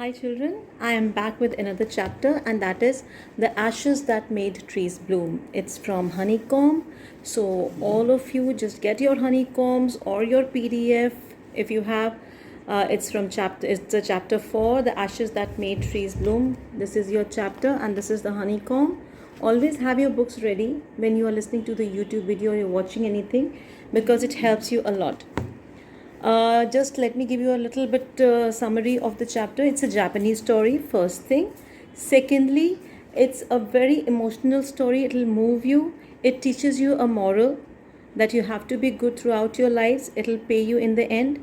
Hi, children. I am back with another chapter, and that is The Ashes That Made Trees Bloom. It's from Honeycomb. So, all of you just get your honeycombs or your PDF if you have. It's a chapter 4, The Ashes That Made Trees Bloom. This is your chapter, and this is the honeycomb. Always have your books ready when you are listening to the YouTube video or you're watching anything because it helps you a lot. Just let me give you a little bit summary of the chapter. It's a Japanese story, first thing. Secondly, it's a very emotional story. It'll move you. It teaches you a moral that you have to be good throughout your lives. It'll pay you in the end.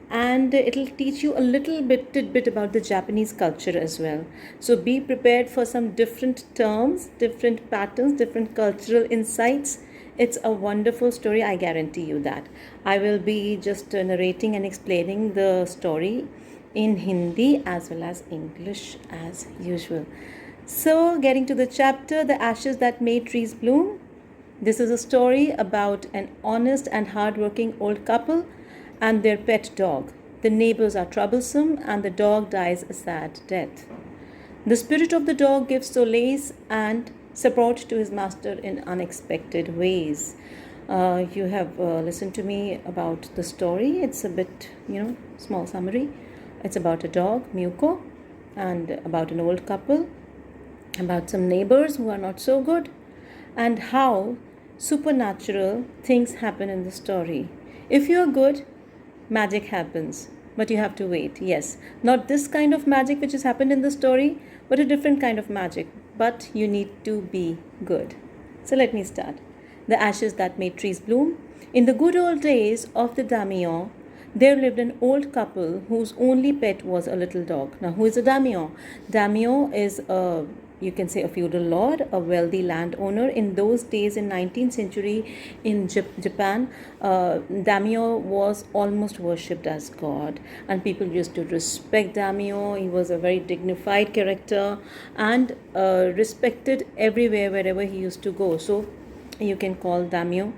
And it'll teach you a little tidbit about the Japanese culture as well. So be prepared for some different terms, different patterns, different cultural insights. It's a wonderful story, I guarantee you that. I will be just narrating and explaining the story in Hindi as well as English as usual. So, getting to the chapter, The Ashes That Made Trees Bloom. This is a story about an honest and hardworking old couple and their pet dog. The neighbors are troublesome and the dog dies a sad death. The spirit of the dog gives solace and support to his master in unexpected ways. You have listened to me about the story. It's a bit, small summary. It's about a dog, Muko, and about an old couple, about some neighbors who are not so good, and how supernatural things happen in the story. If you're good, magic happens, but you have to wait. Yes, not this kind of magic which has happened in the story, but a different kind of magic. But you need to be good. So let me start. The Ashes That Made Trees Bloom. In the good old days of the daimyo, there lived an old couple whose only pet was a little dog. Now, who is a daimyo? Daimyo is you can say a feudal lord, a wealthy landowner. In those days, in 19th century in Japan, daimyo was almost worshipped as god, and people used to respect daimyo. He was a very dignified character and respected everywhere wherever he used to go. So you can call daimyo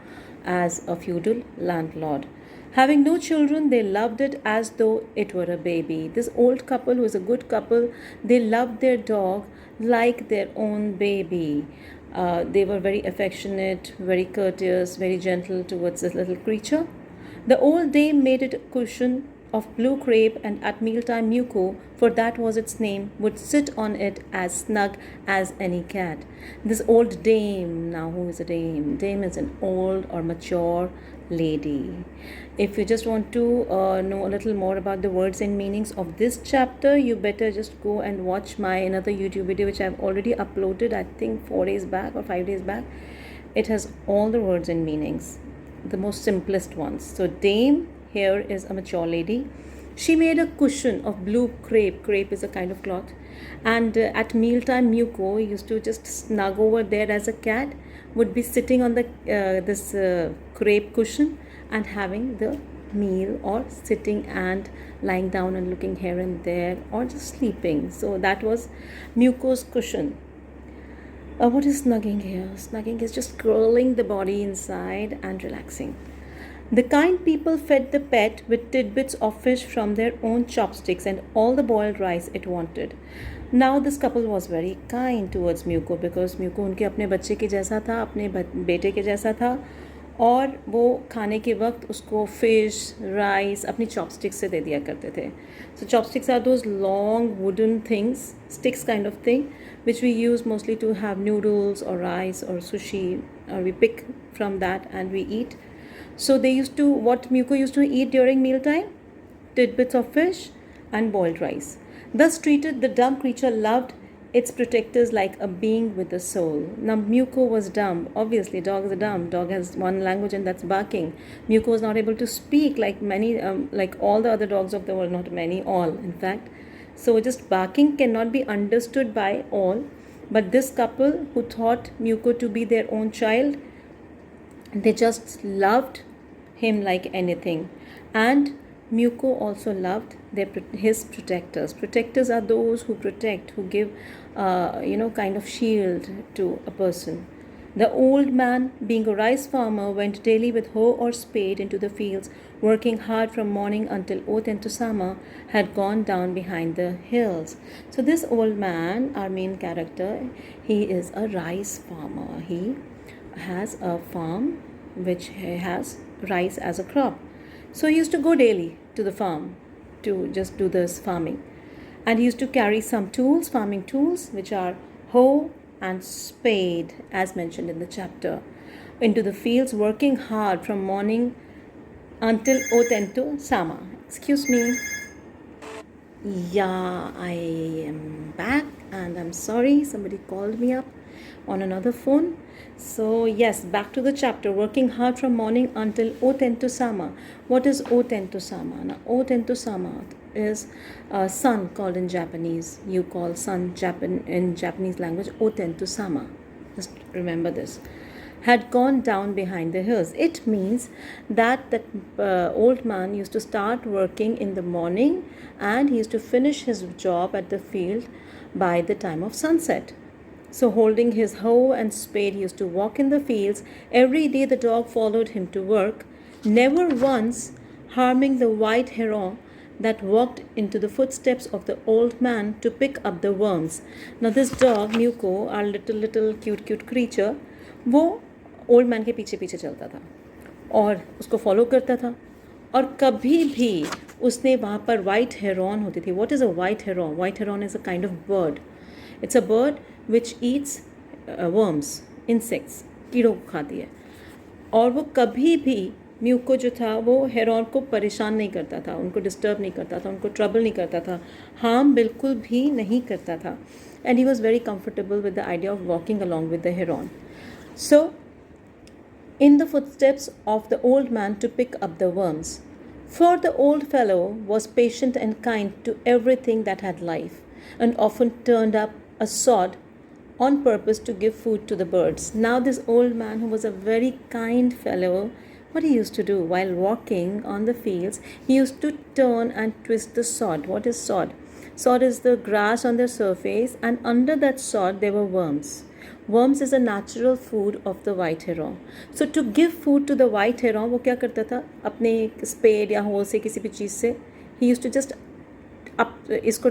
as a feudal landlord. Having no children, they loved it as though it were a baby. This old couple was a good couple. They loved their dog like their own baby. They were very affectionate, very courteous, very gentle towards this little creature. The old dame made it a cushion of blue crepe, and at mealtime Muko, for that was its name, would sit on it as snug as any cat. This old dame, now who is a dame? Dame is an old or mature lady. If you just want to know a little more about the words and meanings of this chapter, you better just go and watch my another YouTube video which I've already uploaded, I think 4 days back or 5 days back. It has all the words and meanings, the most simplest ones. So dame here is a mature lady. She made a cushion of blue crepe. Crepe is a kind of cloth. And at mealtime, Muko used to just snug over there as a cat, would be sitting on the this crepe cushion and having the meal, or sitting and lying down and looking here and there, or just sleeping. So that was Muko's cushion. What is snugging here? Snugging is just curling the body inside and relaxing. The kind people fed the pet with tidbits of fish from their own chopsticks and all the boiled rice it wanted. Now this couple was very kind towards Muko because Muko उनके अपने बच्चे के जैसा था, अपने बेटे के जैसा था, और वो खाने के वक्त उसको फिश राइस अपनी चॉपस्टिक्स से दे दिया करते थे. So chopsticks are those long wooden things, sticks kind of thing, which we use mostly to have noodles or rice or sushi, or we pick from that and we eat. So they used to, what Muko used to eat during mealtime? Tidbits of fish and boiled rice. Thus treated, the dumb creature loved its protectors like a being with a soul. Now Muko was dumb. Obviously, dogs are dumb. Dog has one language and that's barking. Muko was not able to speak like many, like all the other dogs of the world. Not many, all in fact. So just barking cannot be understood by all. But this couple who thought Muko to be their own child, they just loved him like anything. And Muko also loved his protectors. Protectors are those who protect, who give, kind of shield to a person. The old man, being a rice farmer, went daily with hoe or spade into the fields, working hard from morning until Otentosama had gone down behind the hills. So, this old man, our main character, he is a rice farmer. He has a farm which has rice as a crop. So, he used to go daily to the farm to just do this farming. And he used to carry some tools, farming tools, which are hoe and spade, as mentioned in the chapter, into the fields, working hard from morning until Otento Sama. Excuse me. Yeah, I am back and I'm sorry, somebody called me up on another phone. So, yes, back to the chapter, working hard from morning until Otento Sama. What is Otento Sama? Now, Otento Sama is sun called in Japanese. You call sun in Japanese language Otento Sama. Just remember this. Had gone down behind the hills. It means that old man used to start working in the morning and he used to finish his job at the field by the time of sunset. So, holding his hoe and spade, he used to walk in the fields. Every day, the dog followed him to work, never once harming the white heron that walked into the footsteps of the old man to pick up the worms. Now, this dog, Muko, our little cute creature, वो old man के पीछे पीछे चलता था और उसको follow करता था और कभी भी उसने वहाँ पर वाइट हेरॉन होती थी. What is a white heron? White heron is a kind of bird. It's a bird which Yeats worms, insects, कीड़ों को खाती है. और वो कभी भी म्यूको जो था वो हेरॉन को परेशान नहीं करता था, उनको डिस्टर्ब नहीं करता था, उनको ट्रबल नहीं करता था, हार्म बिल्कुल भी नहीं करता था. And he was very comfortable with the idea of walking along with the heron. So in the footsteps of the old man to pick up the worms. For the old fellow was patient and kind to everything that had life, and often turned up a sod on purpose to give food to the birds. Now, this old man, who was a very kind fellow, what he used to do while walking on the fields, he used to turn and twist the sod. What is sod? Sod is the grass on the surface, and under that sod there were worms. Worms is a natural food of the white heron. So to give food to the white heron, वो क्या करता था? अपने spade या whole से किसी भी चीज़ से he used to just इसको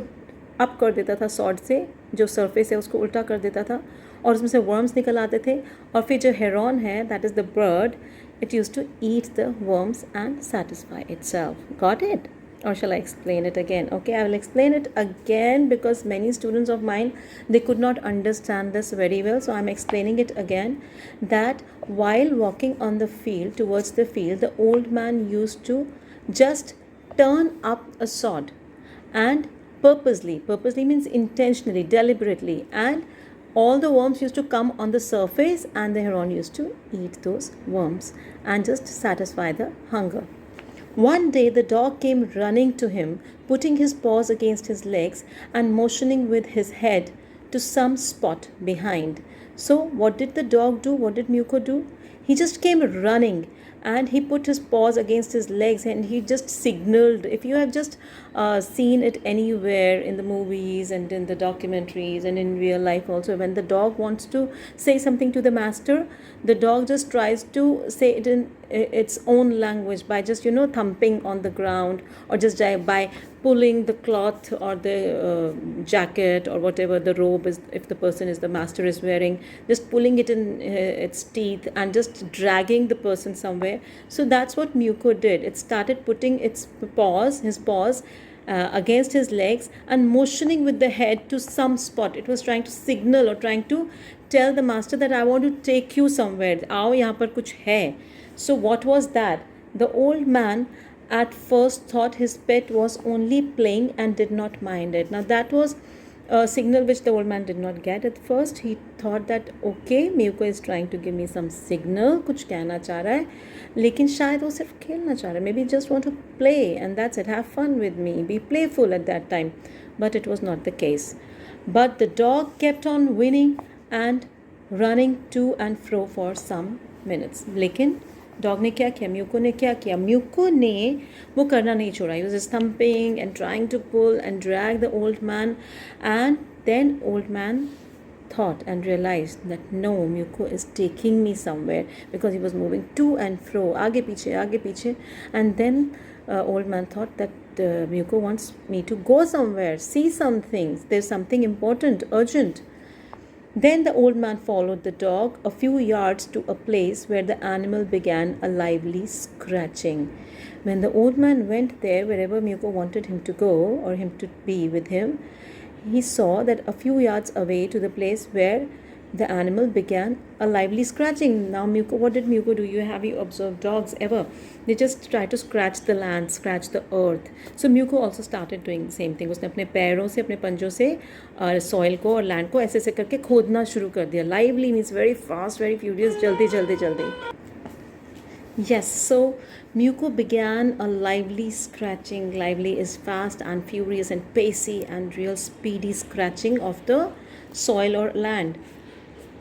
अप कर देता था सॉड से, जो सरफेस है उसको उल्टा कर देता था और उसमें से वर्म्स निकल आते थे. और फिर जो हेरॉन है, that is the bird, it used to eat the worms and satisfy itself. Got it? Or shall I explain it again? Okay, I will explain it again because many students of mine, they could not understand this very well. So I'm explaining it again, that while walking on the field, towards the field, the old man used to just turn up a sod and purposely means intentionally, deliberately, and all the worms used to come on the surface and the heron used to eat those worms and just satisfy the hunger. One day the dog came running to him, putting his paws against his legs and motioning with his head to some spot behind. So what did the dog do? What did Muko do? He just came running and he put his paws against his legs and he just signaled. If you have just seen it anywhere in the movies and in the documentaries and in real life also, when the dog wants to say something to the master, the dog just tries to say it in its own language by just thumping on the ground, or just by pulling the cloth or the jacket or whatever the robe is, if the person is the master is wearing, just pulling it in its teeth and just dragging the person somewhere. So that's what Muko did. It started putting his paws against his legs and motioning with the head to some spot. It was trying to signal or trying to tell the master that I want to take you somewhere. आओ यहाँ पर कुछ है. So what was that? The old man at first thought his pet was only playing and did not mind it. Now that was a signal which the old man did not get at first. He thought that okay, Muko is trying to give me some signal, कुछ कहना चाह रहा है, लेकिन शायद वो सिर्फ खेलना चाह रहा है. Maybe just want to play and that's it, have fun with me, be playful at that time. But it was not the case. But the dog kept on winning and running to and fro for some minutes. लेकिन dog ने क्या किया? Muco ने क्या किया? Muco ने वो करना नहीं छोड़ा. He was just thumping and trying to pull and drag the old man, and then old man thought and realized that no, Muko is taking me somewhere, because he was moving to and fro, aage piche. And then old man thought that Muko wants me to go somewhere, see some things. There's something important, urgent. Then the old man followed the dog a few yards to a place where the animal began a lively scratching. When the old man went there, wherever Muko wanted him to go or him to be with him, he saw that a few yards away to the place where the animal began a lively scratching. Now, Muko, what did Muko do? Have you observed dogs ever? They just try to scratch the land, scratch the earth. So Muko also started doing the same thing. उसने अपने पैरों से, अपने पंजों से soil को और land को ऐसे ऐसे करके खोदना शुरू कर दिया. Lively means very fast, very furious, जल्दी जल्दी जल्दी. Yes, so Muko began a lively scratching. Lively is fast and furious and pacey and real speedy scratching of the soil or land.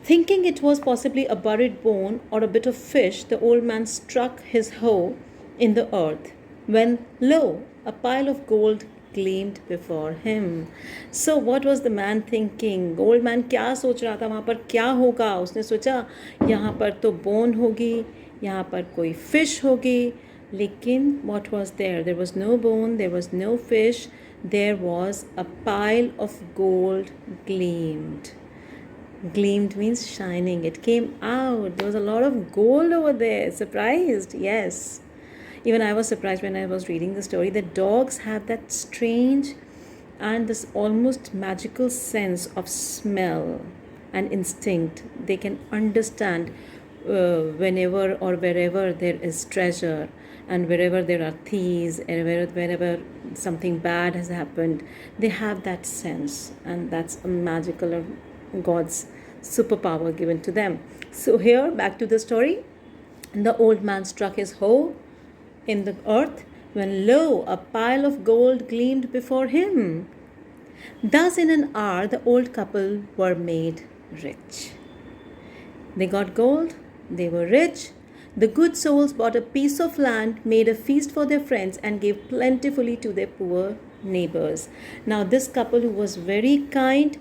Thinking it was possibly a buried bone or a bit of fish, the old man struck his hoe in the earth, when lo, a pile of gold gleamed before him. So what was the man thinking? Old man क्या सोच रहा था? वहाँ पर क्या होगा? उसने सोचा यहाँ पर तो बोन होगी, यहाँ पर कोई fish होगी. लेकिन what was there? There was no bone, there was no fish, there was a pile of gold gleamed. Gleamed means shining. It came out. There was a lot of gold over there. Surprised? Yes. Even I was surprised when I was reading the story that dogs have that strange and this almost magical sense of smell and instinct. They can understand whenever or wherever there is treasure, and wherever there are thieves, and wherever something bad has happened, they have that sense, and that's a magical or God's superpower given to them. So here, back to the story. The old man struck his hoe in the earth, when lo, a pile of gold gleamed before him. Thus in an hour the old couple were made rich. They got gold, they were rich. The good souls bought a piece of land, made a feast for their friends, and gave plentifully to their poor neighbors. Now this couple, who was very kind,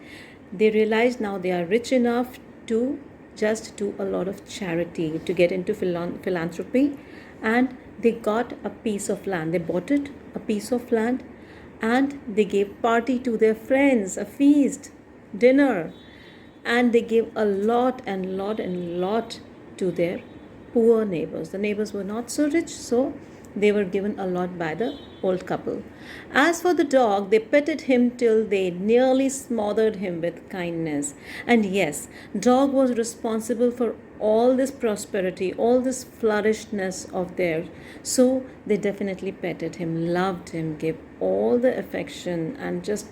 they realized now they are rich enough to just do a lot of charity, to get into philanthropy, and they got a piece of land. They bought it, a piece of land, and they gave party to their friends, a feast, dinner, and they gave a lot and lot to their poor neighbors. The neighbors were not so rich, so they were given a lot by the old couple. As for the dog, they petted him till they nearly smothered him with kindness. And yes, dog was responsible for all this prosperity, all this flourishness of theirs. So they definitely petted him, loved him, gave all the affection, and just,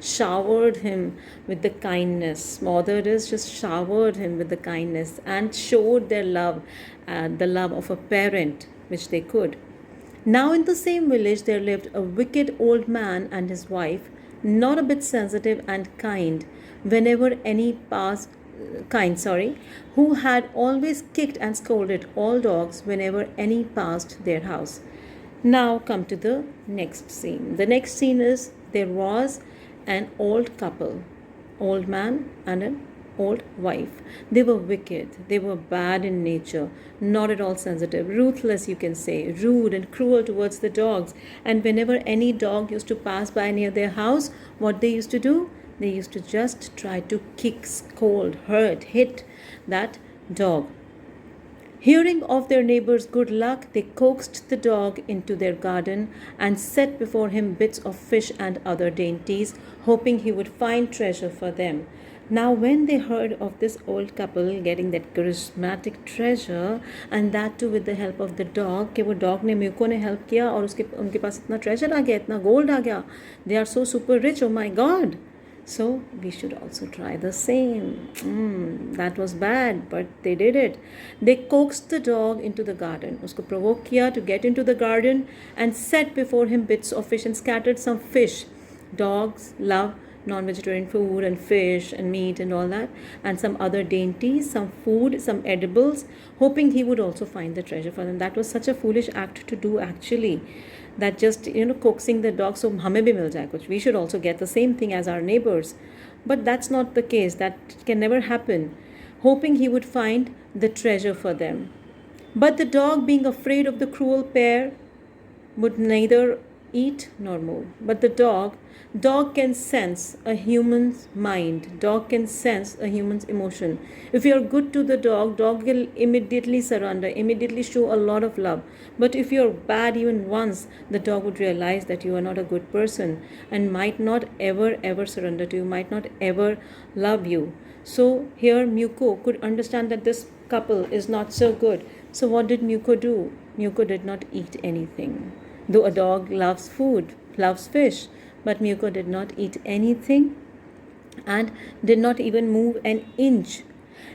showered him with the kindness. Smothered is just showered him with the kindness and showed their love, the love of a parent, which they could. Now in the same village there lived a wicked old man and his wife, not a bit sensitive and kind, whenever any passed who had always kicked and scolded all dogs whenever any passed their house. Now come to the next scene. The next scene is there was an old couple, old man and an old wife. They were wicked, they were bad in nature, not at all sensitive, ruthless, you can say, rude and cruel towards the dogs. And whenever any dog used to pass by near their house, what they used to do? They used to just try to kick, scold, hurt, hit that dog. Hearing of their neighbor's good luck, they coaxed the dog into their garden and set before him bits of fish and other dainties, hoping he would find treasure for them. Now, when they heard of this old couple getting that charismatic treasure, and that too with the help of the dog, कि वो dog ने muco ने help किया और उनके पास इतना treasure आ गया, इतना gold आ गया, they are so super rich, oh my God. So we should also try the same. That was bad, but they did it. They coaxed the dog into the garden. Usko provoke kiya to get into the garden and set before him bits of fish and scattered some fish. Dogs love non-vegetarian food and fish and meat and all that, and some other dainties, some food, some edibles, hoping he would also find the treasure for them. That was such a foolish act to do actually. that just, coaxing the dog so हमें भी मिल जाए कुछ. We should also get the same thing as our neighbors. But that's not the case. That can never happen. Hoping he would find the treasure for them. But the dog, being afraid of the cruel pair, would neither eat nor move. But the dog can sense a human's mind. Dog can sense a human's emotion. If you are good to the dog will immediately surrender, immediately show a lot of love. But if you are bad even once, the dog would realize that you are not a good person and might not ever surrender to you, might not ever love you. So here Muko could understand that this couple is not so good. So what did Muko do? Muko did not eat anything. Though a dog loves food, loves fish, but Muko did not eat anything and did not even move an inch.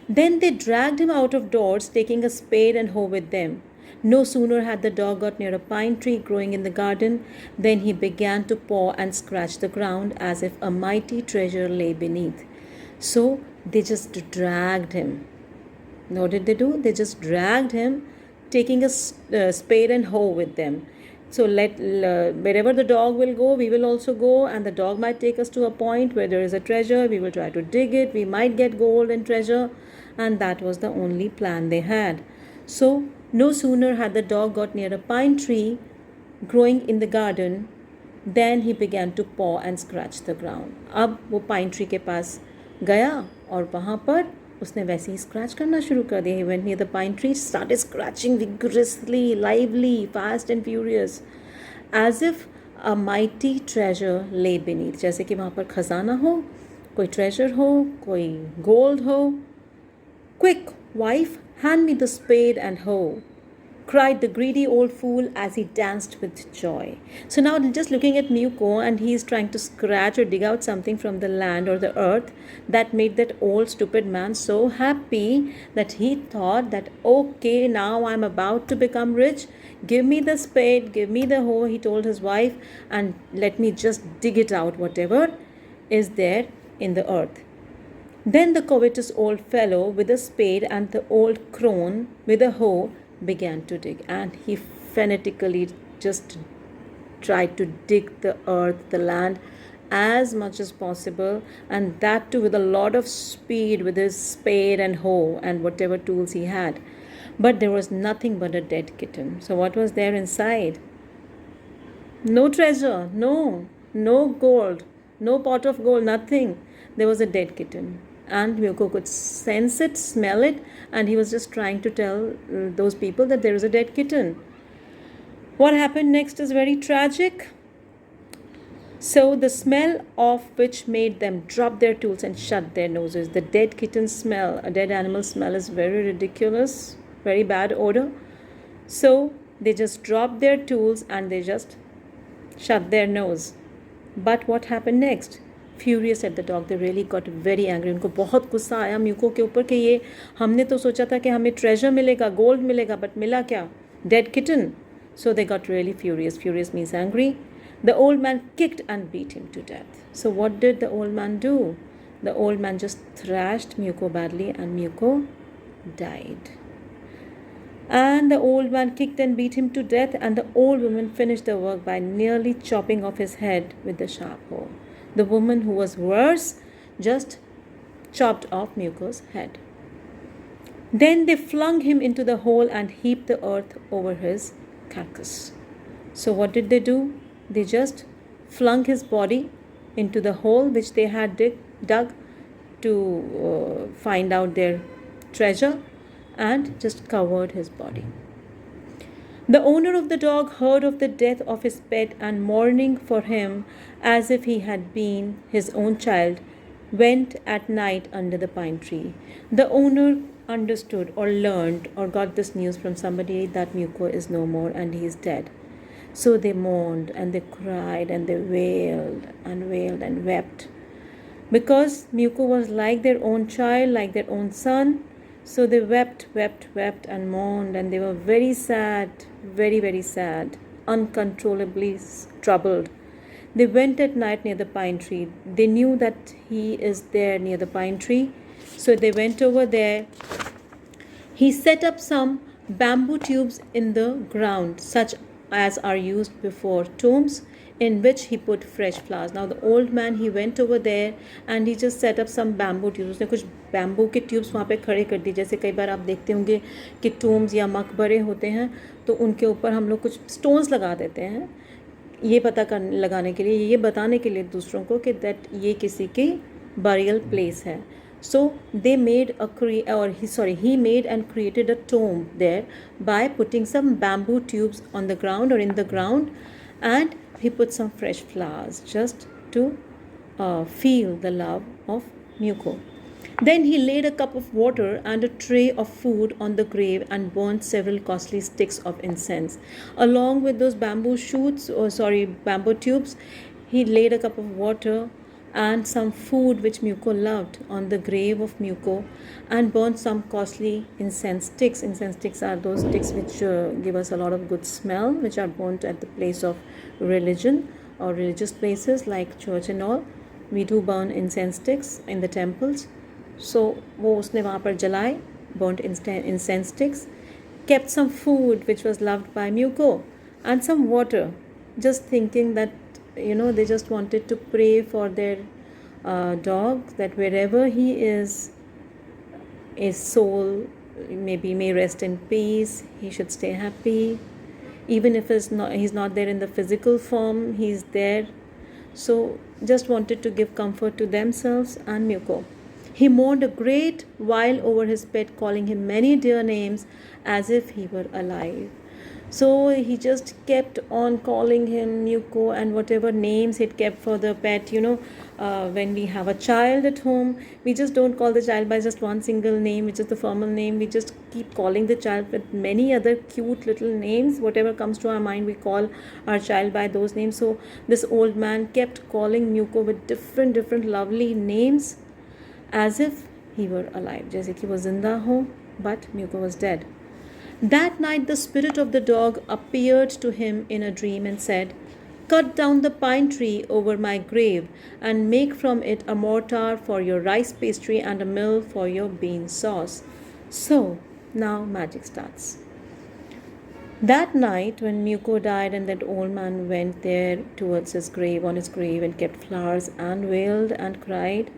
Then they dragged him out of doors, taking a spade and hoe with them. No sooner had the dog got near a pine tree growing in the garden than he began to paw and scratch the ground as if a mighty treasure lay beneath. So they just dragged him. What did they do? They just dragged him, taking a spade and hoe with them. So wherever the dog will go, we will also go, and the dog might take us to a point where there is a treasure. We will try to dig it. We might get gold and treasure, and that was the only plan they had. So no sooner had the dog got near a pine tree growing in the garden than he began to paw and scratch the ground. अब वो pine tree के पास गया और वहाँ पर उसने वैसे ही scratch करना शुरू कर दिया. He went near the pine tree, started scratching vigorously, lively, fast and furious, as if a mighty treasure lay beneath. जैसे कि वहाँ पर खजाना हो, कोई treasure हो, कोई gold हो. Quick, wife, hand me the spade and hoe, cried the greedy old fool as he danced with joy. So now just looking at Muko, and he is trying to scratch or dig out something from the land or the earth that made that old stupid man so happy that he thought that, okay, now I'm about to become rich. Give me the spade, give me the hoe, he told his wife, and let me just dig it out, whatever is there in the earth. Then the covetous old fellow with a spade and the old crone with a hoe began to dig, and he fanatically just tried to dig the earth, the land, as much as possible, and that too with a lot of speed with his spade and hoe and whatever tools he had. But there was nothing but a dead kitten. So what was there inside? No treasure, no gold, no pot of gold, nothing. There was a dead kitten. And Muko could sense it, smell it, and he was just trying to tell those people that there is a dead kitten. What happened next is very tragic. So the smell of which made them drop their tools and shut their noses. The dead kitten smell, a dead animal smell, is very ridiculous, very bad odor. So they just dropped their tools and they just shut their nose. But what happened next? Furious at the dog, they really got very angry. उनको बहुत गुस्सा आया muco के ऊपर कि ये हमने तो सोचा था कि हमें treasure मिलेगा, gold मिलेगा, but मिला क्या? Dead kitten. So they got really furious. Furious means angry. The old man kicked and beat him to death. So what did the old man do? The old man just thrashed Muko badly, and Muko died. And the old man kicked and beat him to death, and the old woman finished the work by nearly chopping off his head with the sharp hoe. The woman, who was worse, just chopped off Muko's head. Then they flung him into the hole and heaped the earth over his carcass. So what did they do? They just flung his body into the hole which they had dug to find out their treasure, and just covered his body. The owner of the dog heard of the death of his pet, and mourning for him as if he had been his own child, went at night under the pine tree. The owner understood or learned or got this news from somebody that Muko is no more and he is dead. So they mourned and they cried and they wailed and wept, because Muko was like their own child, like their own son. So they wept and mourned, and they were very sad, very sad, uncontrollably troubled. They went at night near the pine tree. They knew that he is there near the pine tree. So they went over there. He set up some bamboo tubes in the ground, such as are used before tombs, in which he put fresh flowers. Now the old man, he went over there and he just set up some bamboo tubes. उसने कुछ bamboo के tubes वहाँ पे खड़े कर दिए. जैसे कई बार आप देखते होंगे कि टूम्स या मकबरे होते हैं तो उनके ऊपर हम लोग कुछ स्टोन्स लगा देते हैं, ये पता कर लगाने के लिए, ये बताने के लिए दूसरों को कि दैट ये किसी की बरियल प्लेस है. So they made he made and created a tomb there by putting some bamboo tubes on the ground or in the ground, and he put some fresh flowers just to feel the love of Muko. Then he laid a cup of water and a tray of food on the grave and burnt several costly sticks of incense. Along with those bamboo tubes, he laid a cup of water and some food which Muko loved on the grave of Muko, and burnt some costly incense sticks. Incense sticks are those sticks which give us a lot of good smell, which are burnt at the place of religion or religious places like church and all. We do burn incense sticks in the temples. So वो उसने वहाँ पर जलाए, burnt incense sticks, kept some food which was loved by Muko, and some water, just thinking that they just wanted to pray for their dog, that wherever he is, his soul maybe may rest in peace, he should stay happy, even if he's not there in the physical form, he's there. So just wanted to give comfort to themselves and Muko. He mourned a great while over his pet, calling him many dear names as if he were alive. So he just kept on calling him Muko and whatever names he'd kept for the pet. When we have a child at home, we just don't call the child by just one single name, which is the formal name. We just keep calling the child with many other cute little names. Whatever comes to our mind, we call our child by those names. So this old man kept calling Muko with different lovely names as if he were alive. जैसे कि वो जिंदा हो, but Muko was dead. That night the spirit of the dog appeared to him in a dream and said, "Cut down the pine tree over my grave and make from it a mortar for your rice pastry and a mill for your bean sauce." So now magic starts. That night when Muko died and that old man went there towards his grave, on his grave, and kept flowers and wailed and cried,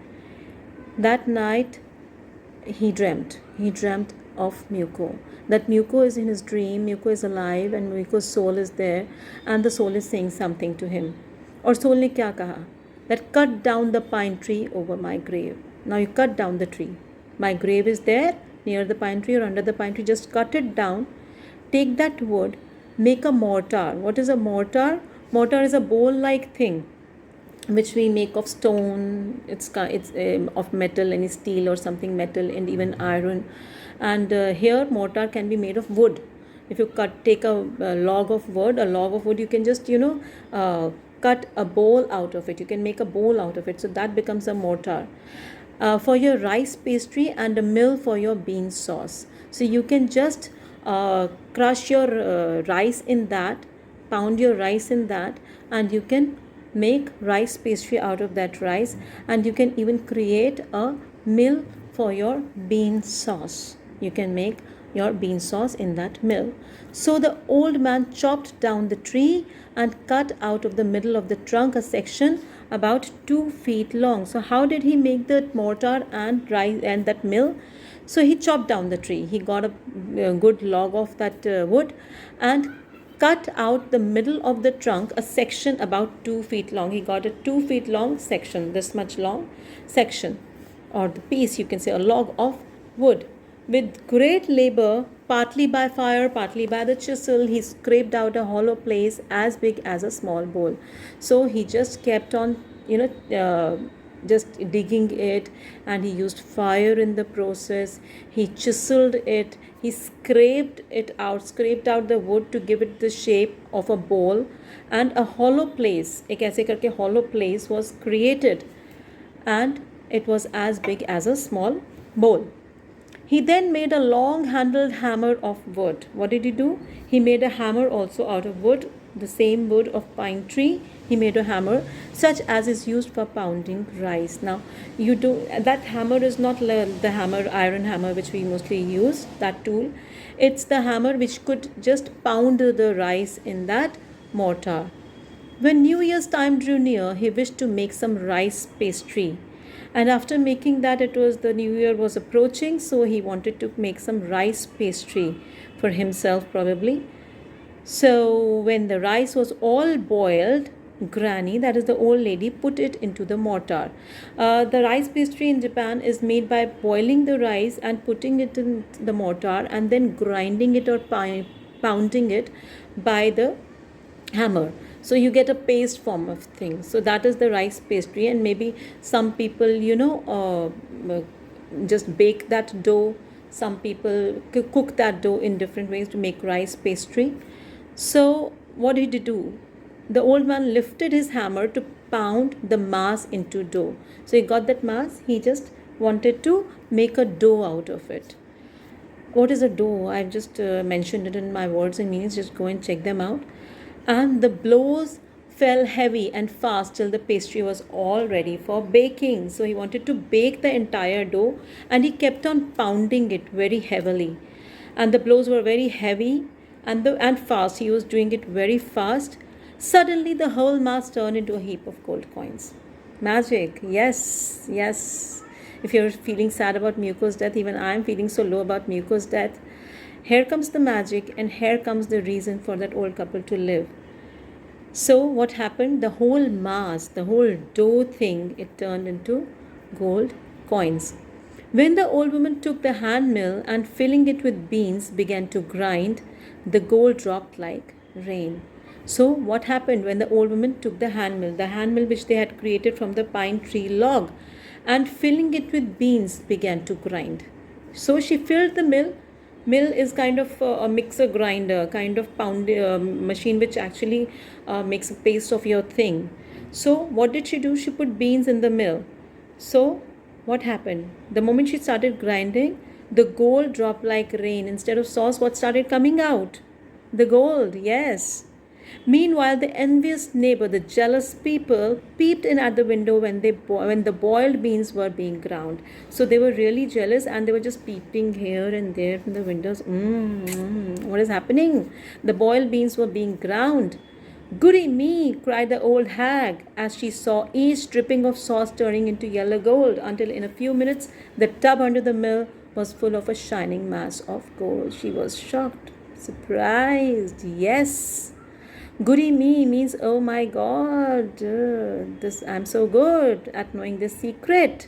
that night he dreamt of Muko, that Muko is in his dream, Muko is alive and Muko's soul is there, and the soul is saying something to him. और soul ने क्या कहा? That cut down the pine tree over my grave. Now you cut down the tree. My grave is there near the pine tree or under the pine tree. Just cut it down. Take that wood, make a mortar. What is a mortar? Mortar is a bowl-like thing which we make of stone. It's of metal, any steel or something metal, and even iron. And here mortar can be made of wood. If you take a log of wood, you can just cut a bowl out of it. You can make a bowl out of it, so that becomes a mortar. For your rice pastry and a mill for your bean sauce. So you can just crush your rice in that, pound your rice in that, and you can make rice pastry out of that rice, and you can even create a mill for your bean sauce. You can make your bean sauce in that mill. So the old man chopped down the tree and cut out of the middle of the trunk a section about 2 feet long. So how did he make that mortar and rice and that mill? So he chopped down the tree. He got a good log of that wood and cut out the middle of the trunk a section about 2 feet long. He got a 2 feet long section, this much long section, or the piece, you can say, a log of wood. With great labor, partly by fire, partly by the chisel, he scraped out a hollow place as big as a small bowl. So he just kept on, just digging it, and he used fire in the process. He chiseled it, he scraped out the wood to give it the shape of a bowl, and a hollow place, एक ऐसे करके hollow place was created, and it was as big as a small bowl. He then made a long-handled hammer of wood. What did he do? He made a hammer also out of wood, the same wood of pine tree. He made a hammer such as is used for pounding rice. Now, you do that hammer is not the hammer, iron hammer, which we mostly use, that tool. It's the hammer which could just pound the rice in that mortar. When New Year's time drew near, he wished to make some rice pastry. And after making that, it was the New Year was approaching, so he wanted to make some rice pastry for himself, probably. So when the rice was all boiled, Granny, that is the old lady, put it into the mortar. The rice pastry in Japan is made by boiling the rice and putting it in the mortar and then grinding it or pounding it by the hammer, so you get a paste form of thing. So that is the rice pastry. And maybe some people, just bake that dough. Some people cook that dough in different ways to make rice pastry. So what did he do? The old man lifted his hammer to pound the mass into dough. So he got that mass, he just wanted to make a dough out of it. What is a dough? I've just mentioned it in my words and meanings. Just go and check them out. And the blows fell heavy and fast till the pastry was all ready for baking. So he wanted to bake the entire dough and he kept on pounding it very heavily. And the blows were very heavy and fast. He was doing it very fast. Suddenly the whole mass turned into a heap of gold coins. Magic. Yes, yes. If you're feeling sad about Miyuko's death, even I'm feeling so low about Miyuko's death. Here comes the magic, and here comes the reason for that old couple to live. So what happened? The whole mass, the whole dough thing, it turned into gold coins. When the old woman took the hand mill and filling it with beans began to grind, the gold dropped like rain. So what happened when the old woman took the hand mill which they had created from the pine tree log, and filling it with beans began to grind. So she filled the mill. Mill is kind of a mixer grinder, kind of machine which actually makes a paste of your thing. So what did she do? She put beans in the mill. So what happened? The moment she started grinding, the gold dropped like rain. Instead of sauce, what started coming out? The gold, yes. Meanwhile, the envious neighbor, the jealous people, peeped in at the window when the boiled beans were being ground. So they were really jealous and they were just peeping here and there from the windows. What is happening? The boiled beans were being ground. Goody me, cried the old hag as she saw each dripping of sauce turning into yellow gold, until in a few minutes the tub under the mill was full of a shining mass of gold. She was shocked, surprised. Yes. Goody me means, oh my God, I'm so good at knowing this secret,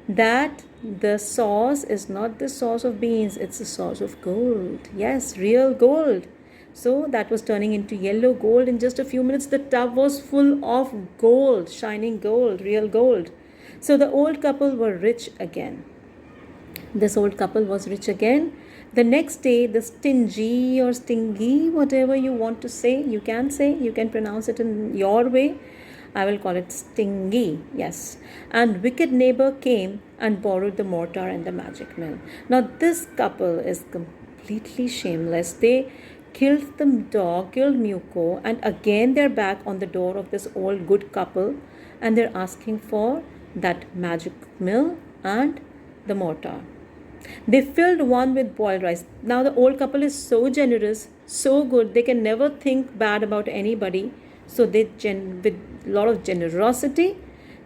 that the sauce is not the sauce of beans, it's the sauce of gold. Yes, real gold. So that was turning into yellow gold. In just a few minutes, the tub was full of gold, shining gold, real gold. So the old couple were rich again. This old couple was rich again. The next day, the stingy or stingy, whatever you want to say, you can pronounce it in your way. I will call it stingy, yes. And wicked neighbor came and borrowed the mortar and the magic mill. Now, this couple is completely shameless. They killed the dog, killed Miyuko, and again they're back on the door of this old good couple and they're asking for that magic mill and the mortar. They filled one with boiled rice. Now the old couple is so generous, so good, they can never think bad about anybody. So they, with a lot of generosity,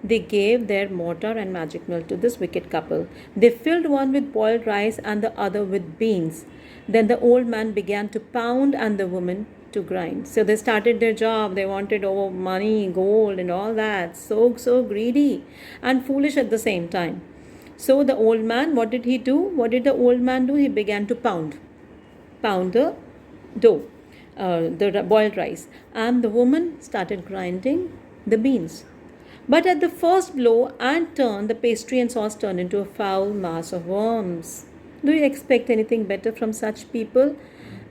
they gave their mortar and magic mill to this wicked couple. They filled one with boiled rice and the other with beans. Then the old man began to pound and the woman to grind. So they started their job. They wanted money, gold, and all that. So greedy and foolish at the same time. So the old man, what did he do? What did the old man do? He began to pound the dough, the boiled rice, and the woman started grinding the beans. But at the first blow and turn, the pastry and sauce turned into a foul mass of worms. Do you expect anything better from such people?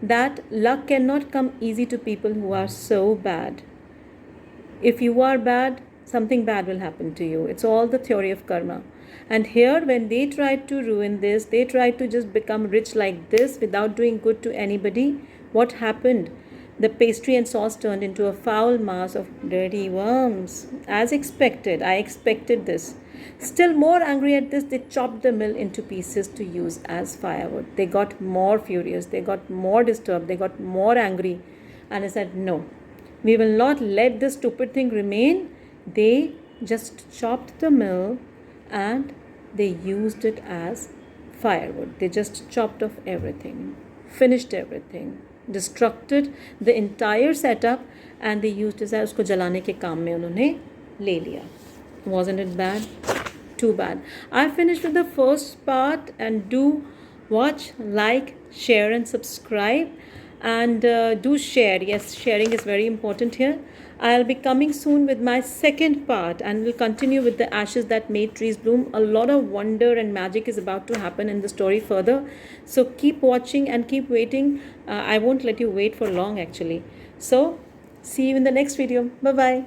That luck cannot come easy to people who are so bad. If you are bad, something bad will happen to you. It's all the theory of karma. And here, when they tried to ruin this, they tried to just become rich like this without doing good to anybody. What happened? The pastry and sauce turned into a foul mass of dirty worms. As expected, I expected this. Still more angry at this, they chopped the mill into pieces to use as firewood. They got more furious, they got more disturbed, they got more angry, and I said, no, we will not let this stupid thing remain. They just chopped the mill and they used it as firewood. They just chopped off everything, finished everything, destructed the entire setup, and they used it as उसको जलाने के काम में उन्होंने ले लिया. Wasn't it bad? Too bad. I finished with the first part, and do watch, like, share, and subscribe. And do share. Yes, sharing is very important here. I'll be coming soon with my second part, and we'll continue with the ashes that made trees bloom. A lot of wonder and magic is about to happen in the story further. So keep watching and keep waiting. I won't let you wait for long actually. So see you in the next video. Bye bye.